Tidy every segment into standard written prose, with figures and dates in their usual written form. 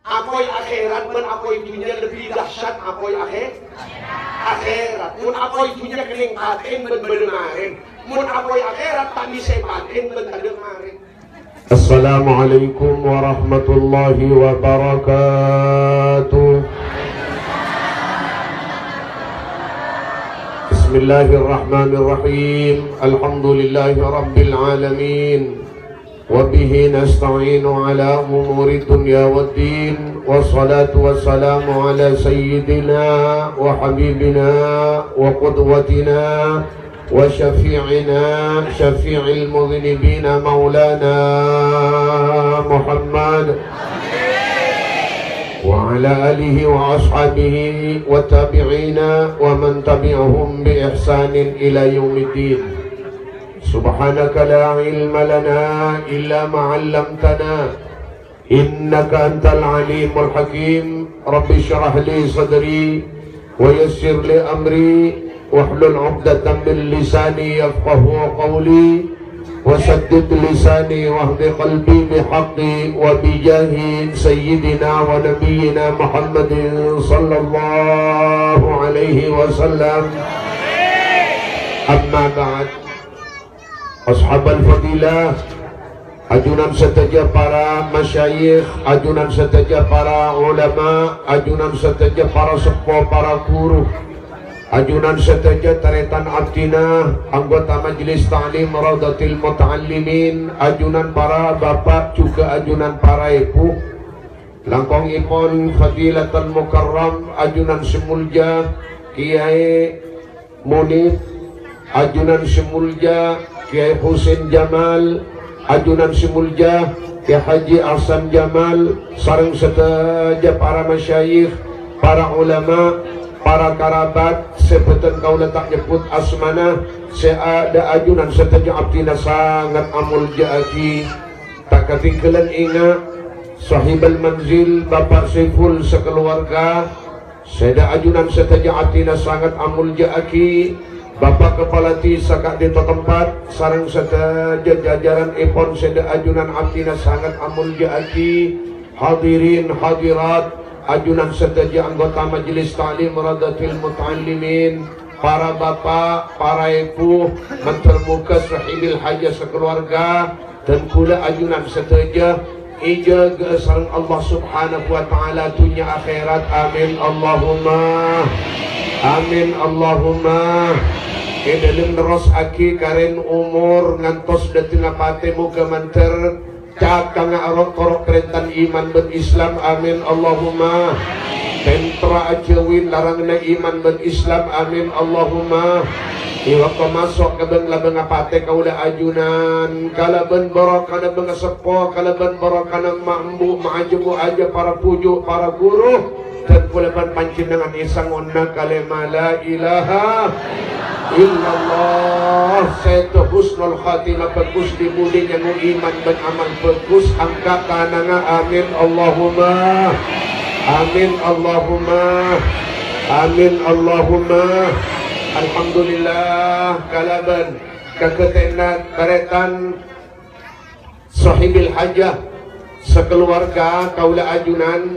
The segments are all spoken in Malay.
Ako'y akhirat, man ako'y dunia lebih dahsyat ako'y akhirat. Mun ako'y dunia kening patin, man bedengarin. Mun ako'y akhirat, tak bisa patin, man tadengarin. Assalamualaikum warahmatullahi wabarakatuh. Bismillahirrahmanirrahim. Alhamdulillahi rabbil alamin. وبه نستعين على أمور الدنيا والدين والصلاة والسلام على سيدنا وحبيبنا وقدوتنا وشفيعنا شفيع المذنبين مولانا محمد وعلى آله وأصحابه والتابعين ومن تبعهم بإحسان إلى يوم الدين. سبحانك لا علم لنا إلا ما علمتنا إنك أنت العليم الحكيم. رب اشرح لي صدري ويسر لي أمري واحلل عقدة من لساني يفقه قولي وسدد لساني واهد قلبي بحقي وبجاه سيدنا ونبينا محمد صلى الله عليه وسلم. أما بعد, Ashab al-Fadilah, ajunan setaja para masyayikh, ajunan setaja para ulama, ajunan setaja para sepuh, para guru, ajunan setaja taretan abdina, anggota Majlis Ta'lim Raudatil Muta'allimin, ajunan para bapak juga ajunan para ibu, langkong ipon Fadilatul Mukarram, ajunan semulja Kiai Munib, ajunan semulja Kiai Husin Jamal, ajunan semulja Kiai Haji Ahsan Jamal, sareng setaja para masyayikh, para ulama, para karabat, sepetan kau letak nyebut asmana, seada ajunan setaja abdina sangat amul ja'aki. Tak ketinggalan ingat sahibal manzil Bapak Saiful sekeluarga, seda ajunan setaja abdina sangat amul ja'aki. Bapak Kepala Tisa kak di tempat sarang setaja jajaran ipon seda ajunan abdina sangat amul ja'aki. Hadirin hadirat, ajunan setaja anggota Majlis Ta'lim Raudatil Muta'allimin, para bapak, para ibu, mentermuka sahibil hajah sekeluarga, dan pula ajunan setaja ijaga sarang Allah subhanahu wa ta'ala dunia akhirat. Amin Allahumma amin Allahumma. Dalam neros aki karen umur ngantos datina pate muka manter cakang arok korok kerentan iman ben Islam. Amin Allahumma. Tentra ajawin larang na iman ben Islam. Amin Allahumma. Iwaka masuk ke beng labeng apate kaula ajunan kalaban barakana beng sepo kalaban barakana mambu maajubu aja para pujuk para guru dan kulaban pancinangan isang onna kalema la ilaha illallah. Seto husnul khatimah bagus di budinya nu iman dan amal bagus angka kananga. Amin Allahumma amin Allahumma amin Allahumma. Alhamdulillah kalaban kaketenan karetan sahibil hajah sekeluarga kaula ajunan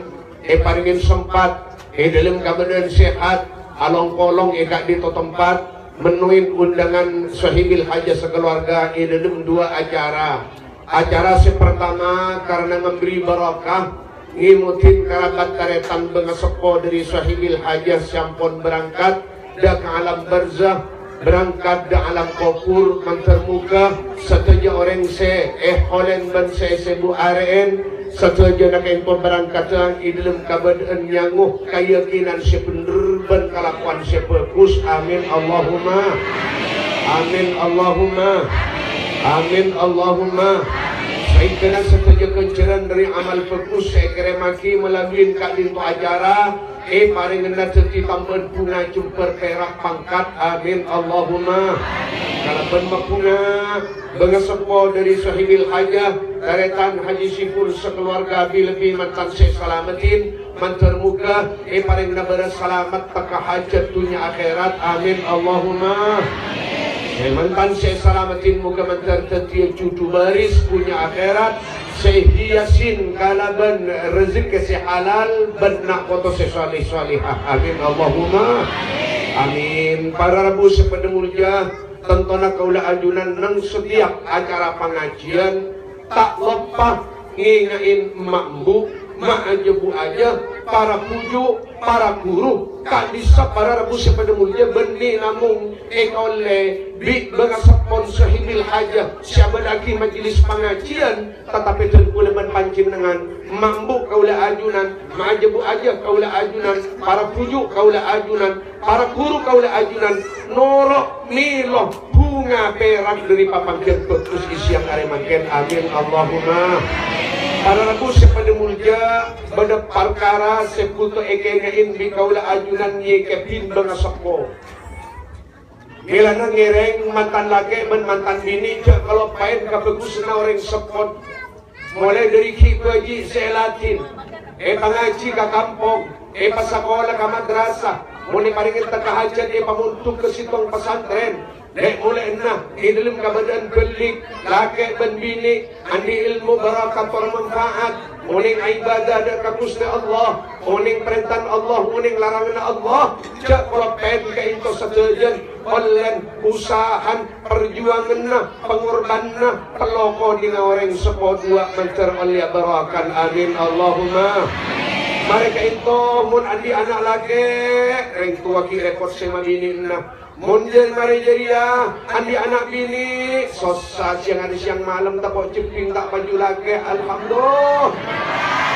paringin sempat dalam keadaan sehat along kolong kak di tempat menuin undangan sahibil hajah sekeluarga dalam dua acara. Acara pertama karena memberi barakah ngimutin kerabat karetan bengasepo dari sahibil hajah sampun berangkat dah ke alam barzah, berangkat dah alam kubur mentermuka setaja orang se holen ban se sebu aren setaja nak impor berangkatan di dalam keadaan nyanguh keyakinan sebenar ban kelakuan sebagus. Amin Allahumma amin Allahumma amin Allahumma. Saya kena setaja kenceran dari amal bagus saya keremaki melalui kak dintu acara paling kena certi tambahan bunga jumper perak pangkat. Amin Allahumma. Kalau bermakuna bengasepo dari sahibil hajah karetan Haji Siful sekeluarga lebih mantan saya selamatin mantermuka paling kena berselamat taka hajat dunia akhirat. Amin Allahumma. Mantan saya selamatin muka mantar tetia cucu baris punya akhirat Syekh Yasin kalaban rezeki si halal benak foto si salih salihah. Amin Allahumma amin. Para rabu sepada mulia tentona kaula ajunan nang setiap acara pengajian tak lupa ngingain makmu mak aja bu aja para puju para guru kak bisa para rabu sepada mulia benih namung oleh bi bengasapon sahibil haja siapa lagi majelis pengajian tetapi tentu leban pancing dengan mambu kaula ajunan mak aja bu aja kaula ajunan para puju kaula ajunan para guru kaula ajunan norok miloh bunga perak dari papangken petus isi yang aremanken. Amin Allahumma. Para rabu sepada mulia pada perkara seputu ekengain di kaula ajunan ye kepin bengasapo milana ngereng mantan laki ben mantan bini cak kalau pain kabagus na orang sepot mulai dari kikaji selatin pangaji ka kampung pasakola ka madrasah mulai paringin takahajat pamuntuk ke sitong pesantren mulai na dalam keadaan belik laki ben bini andi ilmu barakat bermanfaat uning ibadah dan kakusna Allah uning perintah Allah uning larangan Allah cak kalau pen ke into setujan olen usahan perjuangan na pengorban na peloko di orang sepot dua mencer oleh barakan. Amin Allahumma. Mereka itu mun andi anak lagi reng tua ki repot sama bini na munjen mari jeria andi anak bini sosa siang hari siang malam tak bawa ceping tak baju lagi. Alhamdulillah.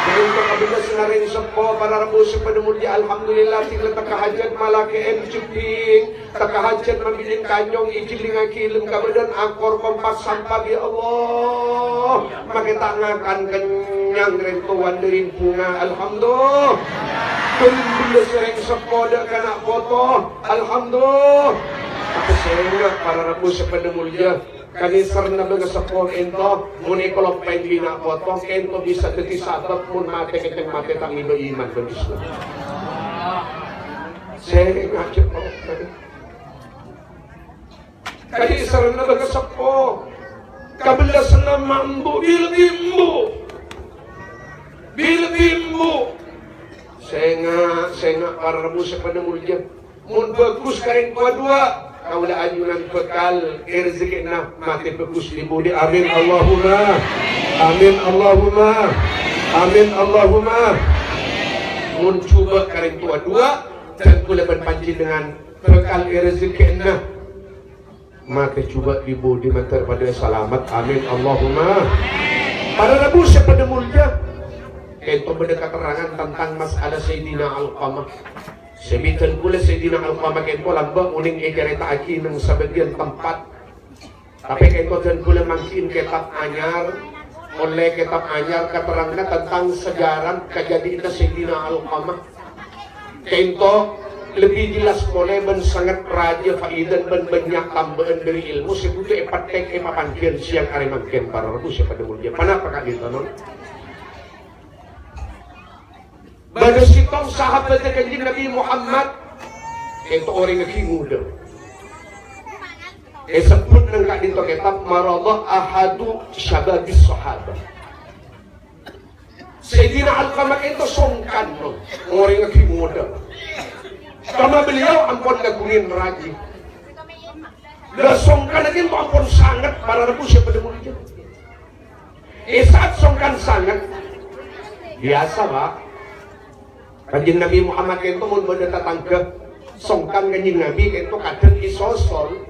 Dan untuk kabila senaring sepo para rabu sepada mulia alhamdulillah tinggal takahajat malake ceping takahajat mabilin kanyong ijiling akilim kabadan akor kompas sampah ya Allah makin tak ngakan kenyang rentuan dari bunga. Alhamdulillah. Bila sering sepoda kena foto alhamdulillah. Tapi saya para rabu sepada mulia kani serna baga sepol ento muni kalau pengen bina foto ento bisa jadi sabab mun mate keteng mate tangi beriman dan Islam. Saya ngajak kani serna baga sepol kabila senam mambu bil bimbu saya para rabu sepada mulia mun bagus kain dua kaulah ajunan bekal rezeki na mati bagus di budi. Amin Allahumma amin Allahumma amin Allahumma. Mun cuba kain dua dan kuleban panci dengan bekal rezeki na mati coba di budi mantar pada selamat. Amin Allahumma. Para rabu sepada mulia itu mendekat keterangan tentang masalah Sayyidina Alqamah. Sebitan pula Sayyidina Alqamah kento lamba uning ejareta aki ng sebagian tempat. Tapi kento dan pula makin kitab anyar oleh kitab anyar keterangan tentang sejarah kejadian Sayyidina Alqamah. Kento lebih jelas boleh ben sangat raja faidan ben banyak tambahan dari ilmu sebutu epatek epapangkian siang arimangkian para rabu sepada mulia. Panapa kak gitu non? Pada sitong sahabat kanjeng Nabi Muhammad itu orang yang muda. Sebut nang kak dito kitab maradha ahadu syababis sahabat. Sayyidina Alqamah itu songkan no, orang yang muda. Karena beliau ampun lagunin raji. Lah songkan lagi itu ampun sangat para rabu siapa demunya. Saat songkan sangat biasa pak. Kanjeng Nabi Muhammad itu mun benda tatangga songkan kanjeng Nabi itu kadang isosol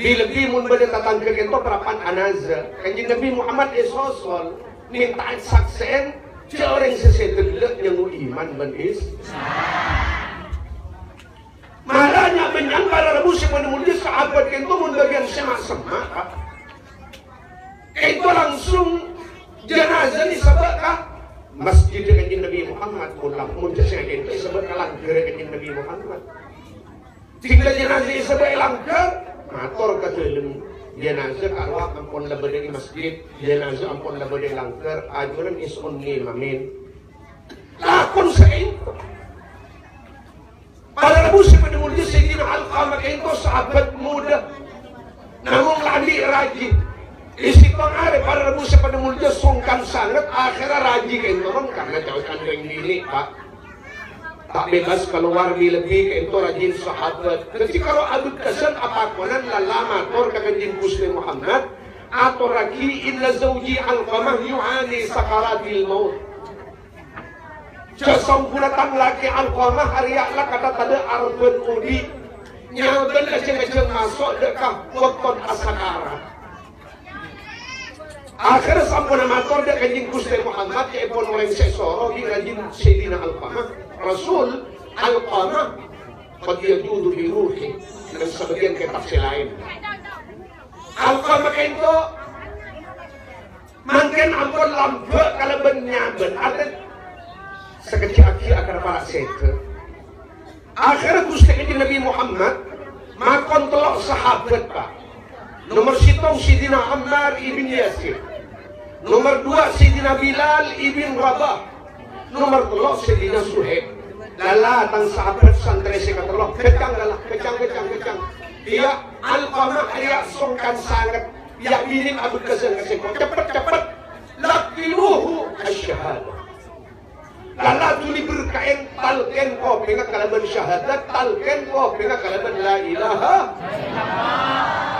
lebih mun benda tatangga itu perapan anaza kanjeng Nabi Muhammad isosol minta saksen orang sesedelek yang iman ben is malahnya benyang para rabu semuanya mulia sahabat itu mun bagian semak-semak itu langsung jenazah disebutkan masjid kanjeng Nabi Muhammad pulang muncul saya itu sebab langgar kanjeng Nabi Muhammad tinggal jenazah sebab langgar matur ke dalam jenazah arwah ampun lebih dari masjid jenazah ampun lebih dari langgar ajuran isun limamin lakon saya itu para rabu sepada mulia Sayyidina Alqamah itu sahabat muda namun lali rajin isi kong are para rebu sa panamulya songkan sangat akhirnya raji kain turun karena jauhkan yang dini pak tak bebas keluar lebih kain to rajin sahabat ketika kalau adut kesan apa konan lalama tor kaganjin Muslim Muhammad atau ragi inna zawji Alqamah yu'ani sakaratil maut jasampunatan laki Alqamah hariaklah kata tada arben udi nyaben aceng-aceng masuk dekah wakton asakara akhirnya sampun amator dia kanjing Gusti Muhammad ya pun orang sesoro di rajin Sayyidina Alqamah Rasul Alqamah qad yajudu bi ruhi dan sebagian kitab lain Alqamah itu mungkin ampun lambe kalau benyaben ada sekecil-kecil akan para seke akhirnya Gusti kanjing Nabi Muhammad makon telok sahabat pak nomor sitong Sidina Ammar ibn Yasir, nomor 2 Sidina Bilal ibn Rabah, nomor 3 Sidina Suhaib. Lala tang sahabat santre sing katelok kecang galah kecang. Dia Alqamah dia songkan sangat ya birin abul kesan cepet lakiluhu asyhadah. Lala tuli berkain talken ko pinga kalaban syahadat talken ko pinga kalaban la ilaha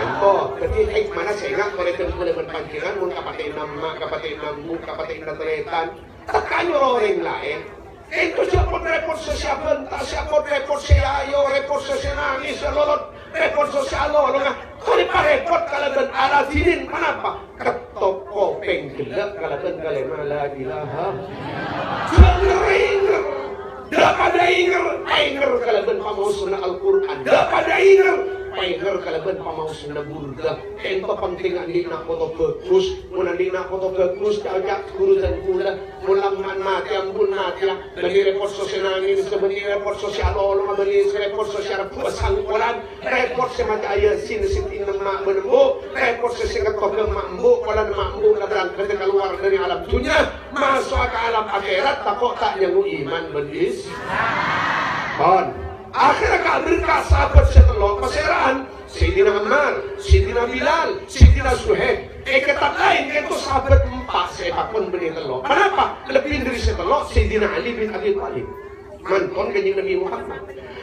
illallah. Jadi hikmahnya saya ingat mereka kalaban panggilan mun kapatay nama kapatay namu kapatay natretan takanyo orang lain itu siapa report sesiapa entah siapa report saya ayo report saya nangis lolot report saya lolot kali pa report kalaban aladinin kenapa ketok kopeng gelap kalaban kalema la ilaha dapat inger kalaban pamausna Al-Quran dapat inger kalaban pamausna burda ento penting andi nak foto bagus mun andi nak foto bagus ajak guru dan kula mulang mati ampun mati beli report sosial angin sebeli report sosial Allah beli report sosial pasangkulan report semata aya sin nama menembu report sesingkat problem mambu kolan mambu berangkat keluar dari alam dunia masuk ke alam akhirat takut tak nyangu iman bendis kon akhirnya kabir ka sahabat setelok paseraan Sayyidina Ammar, Sayyidina Bilal, Sayyidina Suhaib ketat lain itu sahabat 4 sepak pun beri telok kenapa? Lebih dari setelok Sayyidina Ali bin Abi Thalib manton kanjeng Nabi Muhammad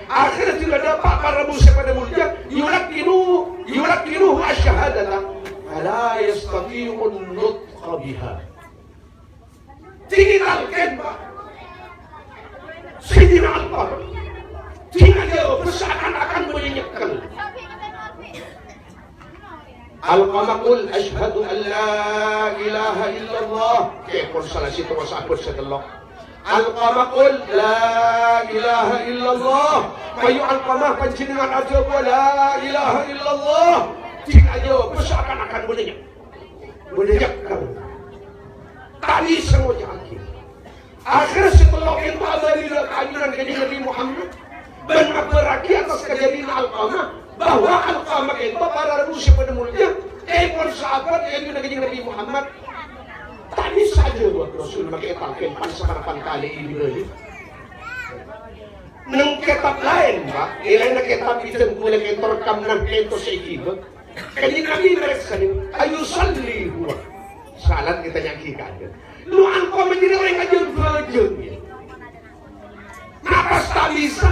akhirnya tidak dapat para musuh pada mulia yulakinuhu asyhadata la yastati'un nutqa biha tinggalkan pak Sayyidina Alqamah tinggal jauh seakan-akan menyenyapkan Alqamah qul asyhadu an la ilaha illallah kepon salah situ sahabat setelok Alqamah qul la ilaha illallah mayu Alqamah panjenengan aja la ilaha illallah tinggal jauh seakan-akan menyenyapkan tadi semua jaki akhirnya setelah itu abadilah keanjuran kanjeng Nabi Muhammad benar beraki atas kejadian Alqamah bahwa Alqamah itu para musuh pada mulia pun sahabat yang kanjeng Nabi Muhammad tadi saja buat Rasul pakai talqin pan kali ini beli nang kitab lain pak ilain kitab itu boleh kita rekam nang itu sekibat kanjeng Nabi mereka ayu salli huwa salat kita nyakikan lu Alqamah jadi orang ngajeng napas tak bisa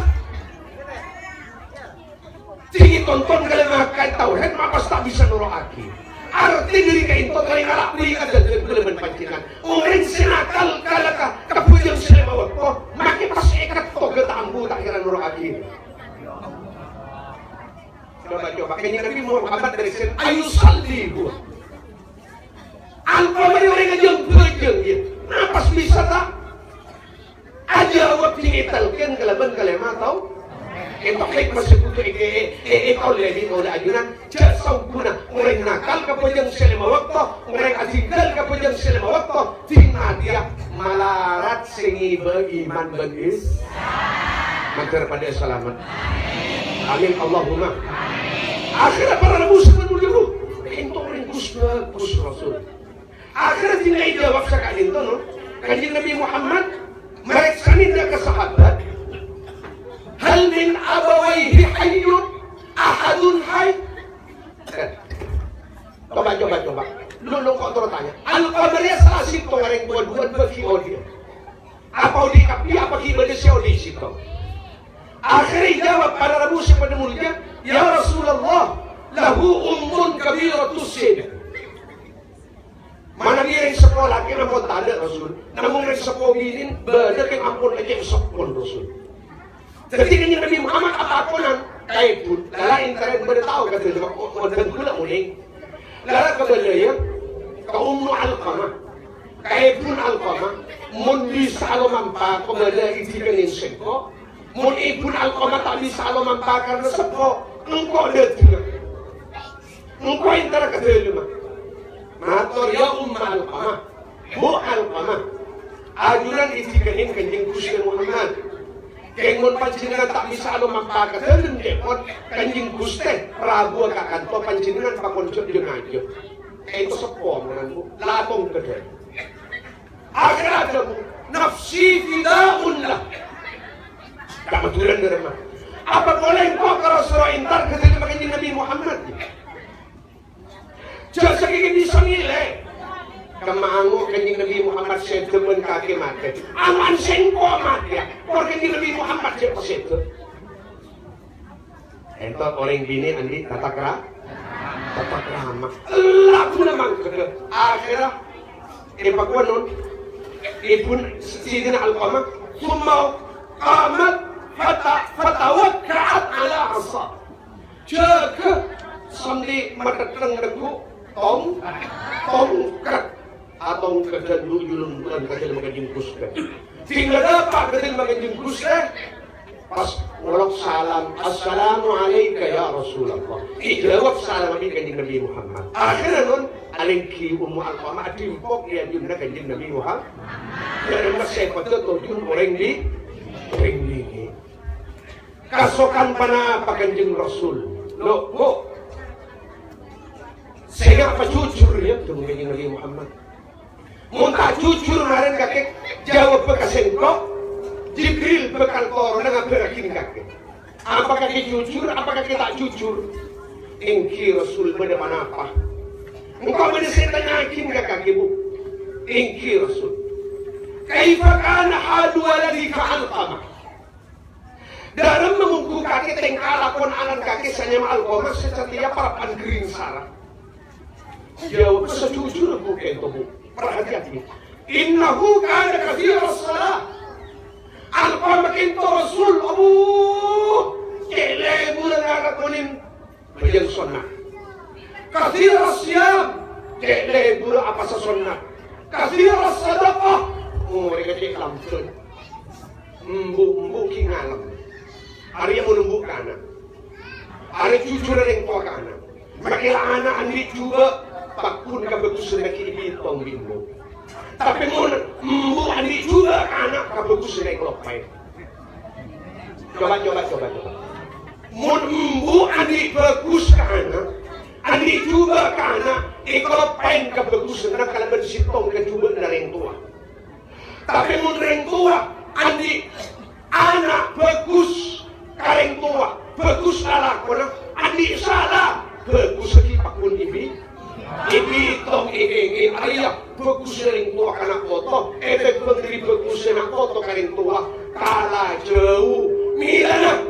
tinggi tonton kalian makan tauhid mapas tak bisa nuroaki arti diri kain to kalian ngalak beli ada kelebihan pancingan orang sinakal kalaka kapujang sila bawah ko makin pas ikat to ketambu tak kira nuroaki coba kayaknya Nabi Muhammad dari sen ayu salli gua Alqamah orang ngajeng ya napas bisa tak aja waktu italkan kelebihan kalian tahu Ito klik masikuto ikaw lagi ko na ajunan jasau kuna orang nakal kapujang sila mawakto orang atinggal kapujang sila mawakto tingnan dia malarat singiba iman bagis magar pada selamat amin Allahumma akhirnya para musuh menulung ito rin kus Rasul akhirnya tinggal jawab sa kanito no kanjeng Nabi Muhammad mereka ninda ke sahabat hal min abawaihi hayyun ahadun hayy coba tanya, Al-Qamariyah salah situ orang dua-dua bagi dia. Apa di kapi, apa di Malaysia di situ. Akhirnya jawab pada Rabu pada mulutnya, Ya Rasulullah, lahu ummun kabiratus sin. Mana dia yang sekolah lagi namun tak ada Rasul. Namun yang sekolah ini benar yang ampun aja sekolah Rasul. Ketika ini Nabi Muhammad apa nan kait pun, lain terang bertahu kata dia, dan pula mulai. Lalu kepada dia, kaum Al-Qamah, kait pun Al-Qamah, mun bisa lo mampa kepada itikan insengko, mun pun Al-Qamah tak bisa lo mampa karena sepo, engkau ada tidak, engkau intera kata dia. Matur ya Al-Qamah, bu Al-Qamah, ajuran itikanin kanjeng Gusti Muhammad. Kengmon panjenengan tak bisa lo mampaka telen kengmon kanjeng Gusti Prabu kakanto panjenengan pakonco jeung aja. Itu sepo menanmu latong kedhe. Akhirnya ada nafsi fidaun lah. Kamaturan derma. Apa boleh engkau ke Rasulullah intar ketika kanjeng Nabi Muhammad? Jasa kiki disangile. Kemangu kanjeng Nabi Muhammad sedemen kaki mati. Aman sengko mati. Kor kanjeng Nabi Muhammad siapa setu? Entar orang bini andi tata kerama. Laku namang kena. Akhirnya ipakuan nun. Ibun sidina Al-Qamah. Sumau qamat fatawakkaat ala asa. Jaga samdi matatang dagu tongkat atau kedan julun bulan kadal magajingkus ka. Tinggal dapat kadal magajingkus ka. Pas walak salam, assalamu alayka ya Rasulullah. Ijawab salam kami kanjeng Nabi Muhammad. Akhirnya nun alingki Ummu Al-Qamah timpok ya jumna kanjeng Nabi Muhammad. Dan masih pada tujuan orang di kasokan pana apa kanjeng Rasul. Lo kok saya apa jujur ya dengan kanjeng Nabi Muhammad. Muntah jujur kemarin kakek jawab bekas engkau Jibril bekal toro dengan berakin kakek. Apakah kakek jujur, apakah kakek tak jujur? Engki Rasul pada mana apa? Engkau pada saya tanyakin ke kakek bu. Engki Rasul. Kaifa kana halu alladhi fa'al-Qamah. Dalam mengungku kakek tengkala pun alan kakek sanyam Al-Qamah setiap parapan gering sarah. Jawab sejujur bukan itu bu. Perhati-hati. Innahu kana kathira salah. Al-Qamah kinto Rasul Abu kele bulan ngakakunin bajang sunnah. Kathira siyam kele bulan apa sa sunnah. Kathira sadaqah mereka cek lampun. Mbu kingalam. Hari yang menumbuh kana. Hari jujur yang tua kana. Makila anak andi juga pakun ka bagus na kiibitong bimbo. Tapi mbu andi juga anak ka bagus na iklopay. Coba. Mun mbu andi bagus ka anak, andi juga ka anak iklopay ka bagus na kalaban sitong ka juga na ring tua. Tapi mun ring tua andi anak bagus ka ring tua, bagus alakona, andi salah bagus lagi pakun ibi. Ibitong ingin ayah bagus ring tua kana foto, efek pendiri bagus na foto karing tua kalah jauh. Milana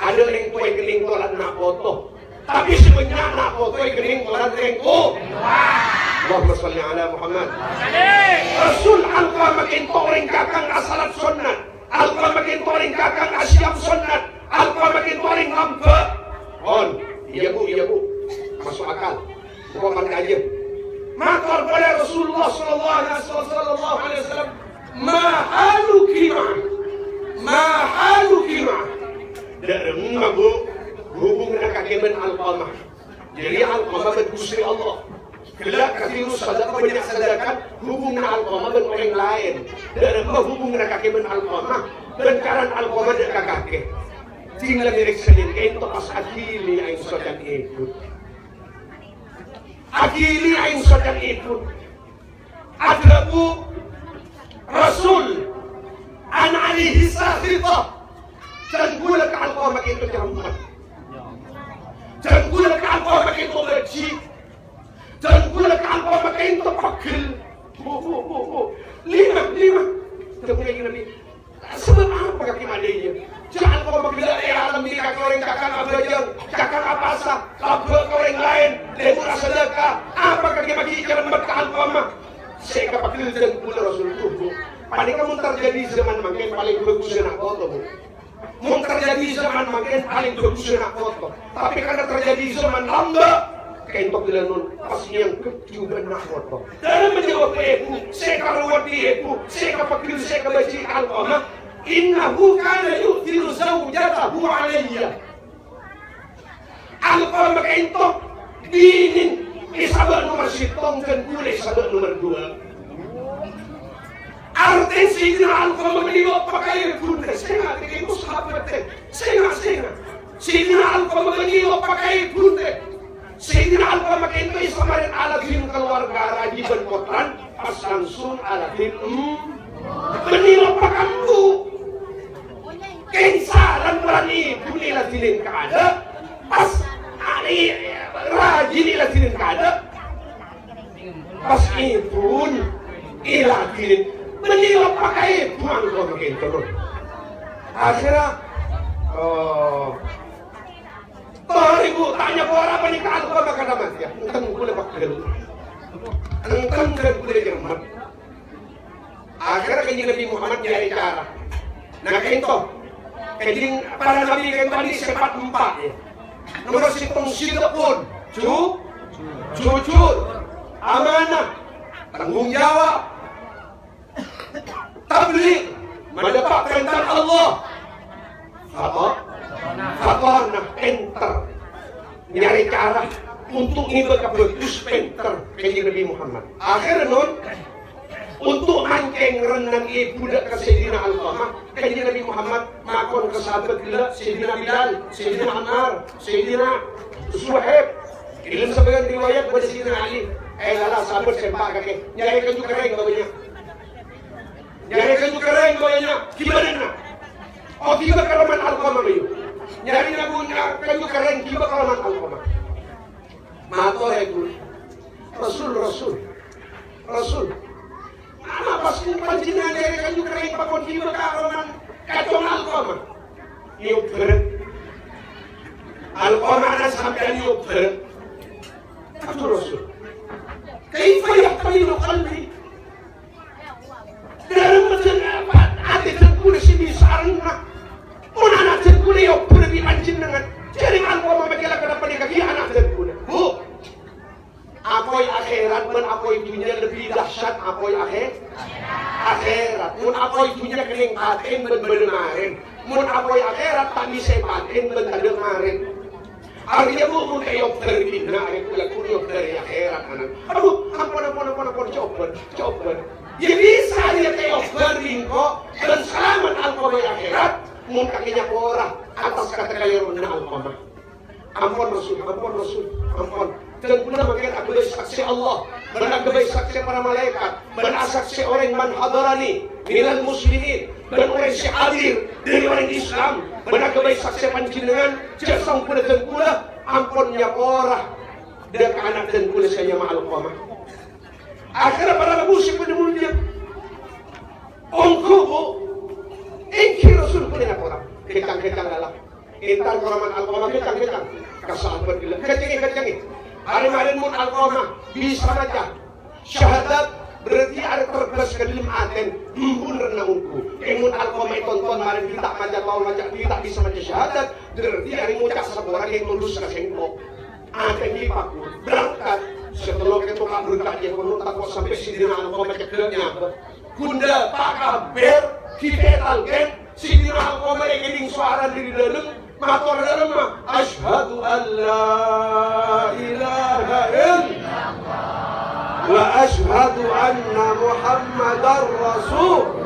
ada ring tua yang keling tolan na foto, tapi sebenarnya na foto yang keling tolan ring tua. Allahumma salli ala Muhammad. Rasul Al-Qamah kinto ring kakang asalat sunnat, Al-Qamah kinto ring kakang asyam sunnat, Al-Qamah kinto ring lampe. Iya bu, masuk akal. Bukan aja. Maka pada Rasulullah sallallahu alaihi wasallam, mahalu kima. Dan mabu hubungan kakek ben Al-Qamah. Jadi Al-Qamah ben Gusti Allah. Kelak kathirus sadaqah banyak sedekah hubungan Al-Qamah ben orang lain. Dan hubungan kakek ben Al-Qamah ben karan Al-Qamah dek kakek. Tinggal milik sedin itu pas akili aing sodan ikut. Akili aing sodan ikut. Adabu Rasul an alihi sahita. Dan gula ka Al-Qamah itu Muhammad. Dan gula ka Al-Qamah itu leci. Dan kula kalpa makain to pakil. Lima. Tunggu lagi Nabi. Sebab apa kaki madanya? Jangan kau makila alam ni kakak orang kakak abajang, kakak apasa, kakak orang lain, lemur sedekah. Apa kaki maki jalan berkah alfama? Saya kapakil dan kula Rasul itu. Paling kamu terjadi zaman makin paling bagus nak foto. Mau terjadi zaman makin paling bagus nak foto. Tapi karena terjadi zaman lambat, kentok dilanun pas yang kecuban nak foto. Dalam menjawab ibu, saya karuan ibu, saya kapakil saya kebaci alfama. Innahu kana yu'thiru zawjatahu alayya. Alfa makaintok dinin isabat nomor sitong dan kuleh sabat nomor 2. Artinya Sayyidina Alfa mengiwa pakai bunda setengah dengan itu sahabat setengah Sayyidina Alfa mengiwa pakai bunda Sayyidina Alfa makaintok isamarin alafin keluarga rajiban kotran pas langsung alafin menilai pakambu kensaran berani bunyilah tilin kada pas hari rajin ilah tilin kada pas ibun ilah tilin menilai pakai buang kau makin turun akhirnya ibu tanya kau apa nih kalau kau makan amat ya entang kuda pakil entang kuda jerman akhirnya kanjeng Nabi Muhammad nyari cara. Nah kento, kanjeng para nabi kento ini sepat 4 ya. Nomor sitong sidapun, jujur, amanah, tanggung jawab, tabligh, mendapat perintah Allah, fatwa, enter, nyari cara untuk ibadah bagus pinter kanjeng Nabi Muhammad. Akhirnya non untuk mancing renang budak ke Sayyidina Alqamah kanjeng Nabi Muhammad makon ke sahabat gila Sayyidina Bilal, Sayyidina Ammar, Sayyidina Suhaib. Ilim sebagian riwayat pada Sayyidina Ali lala sahabat sempak kakek nyari kanju kering bawanya gimana nak? Oh tiba kalaman Alqamah bayu nyari nabunya kanju kering tiba kalaman Alqamah mato itu Rasul apa pasti panjinan dari kanju kering pakon tiba kalaman kacau Alqamah yuk beret Alqamah ada sampai yuk beret itu Rasul kaifa yaqtinu qalbi dalam macam apa ada terkuli sini sarana pun anak terkuli yuk berbi anjing dengan jaring Alqamah bagilah kenapa dia kaki anak terkuli bu apoi akhirat men apoi dunia lebih dahsyat apoi akhirat mun apoi dunia kening paten ben bedengarin mun apoi akhirat tak bisa paten ben kadengarin artinya bu mun kayo berbina ay kula kuno dari akhirat anak aduh ampun coba ya bisa dia kayo berbingko dan selamat Alqamah akhirat mun kakinya orang atas kata kayo na Alqamah ampun Rasul dan pula makin aku saksi Allah benar kebaik saksi para malaikat benar saksi orang man hadarani minal muslimin dan orang si hadir dari orang Islam benar kebaik saksi panjenengan jasang pula dan pula ampunnya orang dan anak dan pula saya ma'al Alqamah akhirnya para muslim pada mulia ongkubu inki Rasul pula nak orang ketang dalam intar koraman Alqamah ketang kasahabat gila kecengi hari-hari mun Alqamah bisa aja syahadat berarti ada terbelas ke dalam aten mun renangku mun Alqamah tonton mari kita maca tahu maca kita bisa maca syahadat berarti hari ngucap sebuah yang lulus ke sengkok aten lipaku berangkat setelah kita berangkat dia penuh takut sampai Sayyidina Alqamah ceknya kunda tak kabar kita talken Sayyidina Alqamah yang ingin suara diri dalam matur dalam asyhadu an la ilaha illallah wa asyhadu anna muhammadar rasul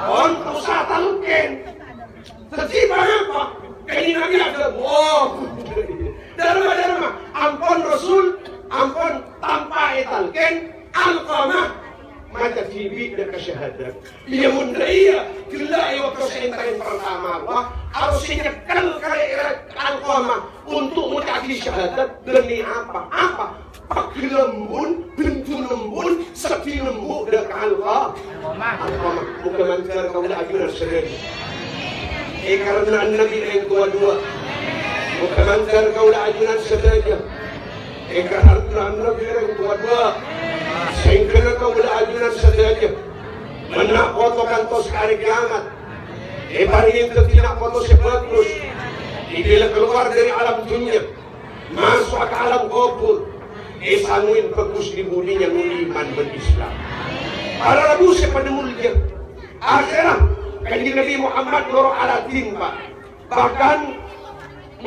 untuk satalken tertiba apa ini nabi ada darma ampun rasul ampun tanpa etalken Alqamah mata TV dan kesyahadat. Ia mundaya kelai waktu seintarin pertama wah harus nyekal kali Alqamah untuk mutaki syahadat demi apa? Pakilembun, pintu lembun, sakti lembu dak alqa. Bukan mancar kau dah ajunan sendiri. Karena Nabi yang dua-dua. Bukan mancar kau dah ajunan saja. Karena Nabi yang dua-dua. Sehingga kau dah ajunan saja. Menak foto kantos hari kiamat. Paling tidak foto sebagus. Bila keluar dari alam dunia, masuk ke alam kubur. Sanguin bagus di budinya iman berislam. Para rabu sepada mulia. Akhirnya kanjeng Nabi Muhammad noro alatin pak. Bahkan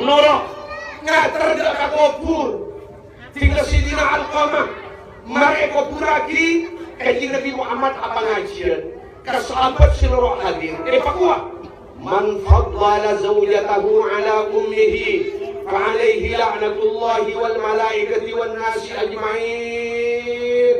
noro ngater dekat kubur. Tinggal Sidina Alqamah. Mari kubur lagi. Kanjeng Nabi Muhammad apa ngajian? Kesahabat seluruh hadir. Pakua. Man faddala zawjatahu ala ummihi. فعليه لعنة الله والملائكة والناس أجمعين.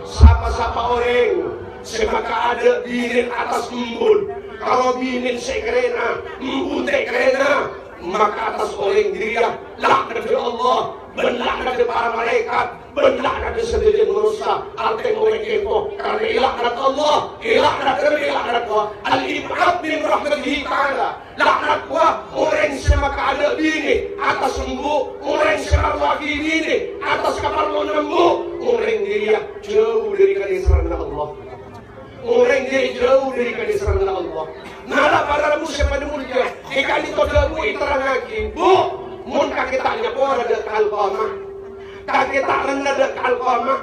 Siapa-siapa orang semaka ada binin atas embun. Kalau binin sekrena, embun tekrena, maka atas orang dia laknat dari Allah, berlaknat dari para malaikat, berlaknat dari sebagian manusia. Artinya orang itu karena laknat Allah, laknat dari laknat Allah. Al-ibad min rahmatihi ta'ala. Laknat gua orang semaka ada bini atas lembu, orang semaka lagi bini atas kapal lembu, orang dia jauh dari kenisran Allah. Orang dia jauh dari kenisran Allah. Nala para rabu sepada mulia. Kali itu dabu iterang lagi. Bu, mun kakek tanya kau ada kalqamah. Kakek tak rendah ada kalqamah.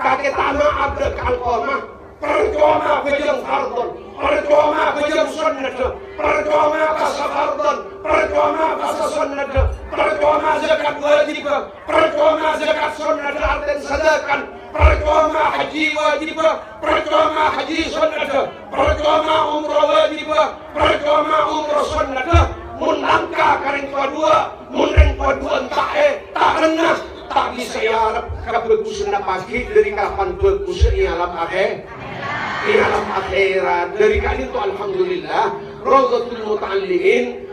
Kakek tak maaf ada kalqamah. Percuma bejang fardon, percuma bejang sunnah, percuma basa fardon, percuma basa sunnah, percuma zakat wajib, percuma zakat sunnah artinya sedekah, percuma haji wajib, percuma haji sunnah, percuma umrah wajib, percuma umrah sunnah. Mun langkah karing dua, mun reng dua entah tak rendah. Tak bisa ya kebagusan pagi dari kapan bagus di alam akhir. Di alam akhirat dari kali itu alhamdulillah Rawdatul Muta'allimin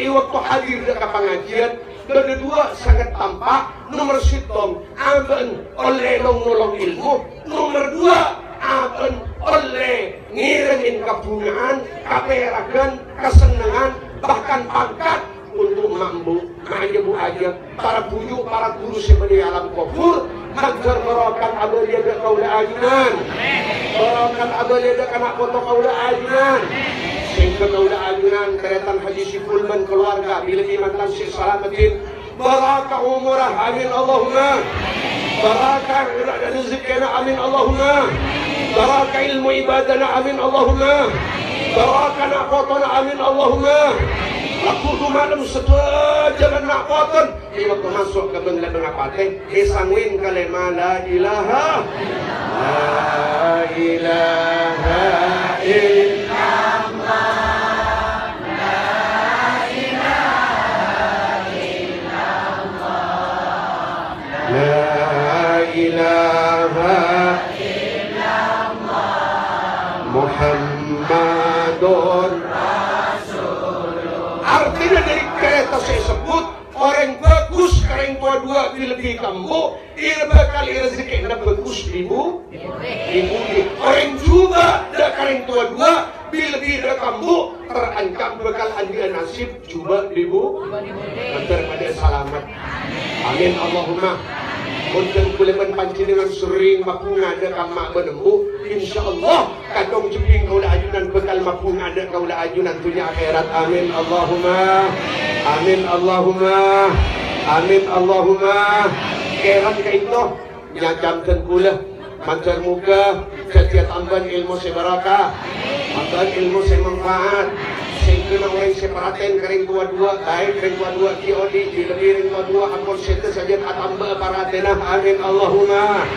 waktu hadir dekat pengajian berdua sangat tampak. Nomor sitom aben oleh nolong ilmu. Nomor dua aben oleh ngirimin kebungaan, kaperagan, kesenangan, bahkan pangkat untuk mampu mengajabu aja para bujuk, para guru sebagai alam kubur. Magar merokat abadiyah dan kaulah ajunan. Merokat abadiyah dan anak foto kaulah ajunan. Sehingga kaulah ajunan keretan haji sifulman keluarga bila iman lansir salamatin. Barakah umurah amin Allahumma. Barakah rezekina amin Allahumma. Barakah ilmu ibadana amin Allahumma. Barakah nak fotona amin Allahumma. Aku tu malam setua jalan nak potong. Waktu masuk ke bengkel mengapate, disangwin kalimah la ilaha illallah. La ilaha illallah. La ilaha illallah. Muhammadun artinya dari kereta saya sebut orang bagus kering dua lebih kamu ia bakal rezeki anda bagus ibu orang juga dah kering dua lebih dah kamu terancam bakal anda nasib coba ibu daripada selamat amin Allahumma. Untuk kuleman pancingan sering mapu ngada kamak benembu insyaallah kadong jeping kaulah ajunan bekal mapu ngada kaulah ajunan dunia akhirat amin Allahumma amin Allahumma amin Allahumma. Keran ka itu nyajamkan kula mancar muka setiap tambahan ilmu sebaraka tambahan ilmu semanfaat sehingga orang separaten kering dua-dua baik kering dua-dua kiodi di lebih kering dua ampun sete saja tambah paratenah amin Allahumma.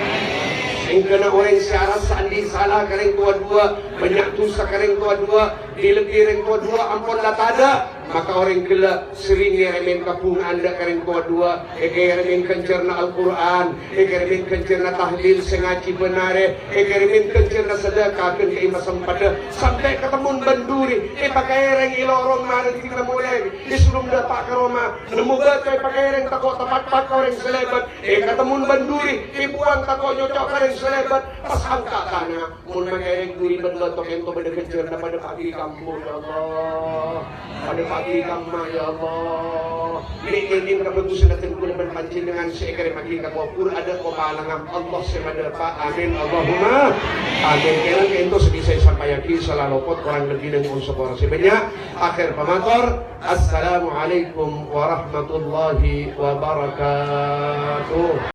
Sehingga orang syarat sandi salah kering dua-dua banyak dosa kering dua-dua di lebih kering dua-dua ampun lah tada maka orang gila sering remen kapung anda karen ko dua remen kencerna Al-Quran remen kencerna tahlil sengaji benare remen kencerna sedekah ke masam pada sampai ketemu banduri pakai reng ilorong mari kita mulai disuruh dapat ke Roma nemu batai pakai reng takut tepat orang selebat ketemu banduri buang takut nyocok orang selebat pas angka tanah mun pakai reng duri berlotok ento pada kencerna pada pagi kampung ya Allah pada pagi kampung ya Allah ini keputusan datang guna berpancing dengan seekor maki kapur ada kopalangan Allah semada Pak amin Allahumma amin kira ento sebisa sampai yakin salah lopot kurang lebih dengan unsur orang sebanyak akhir pemator assalamualaikum warahmatullahi wabarakatuh.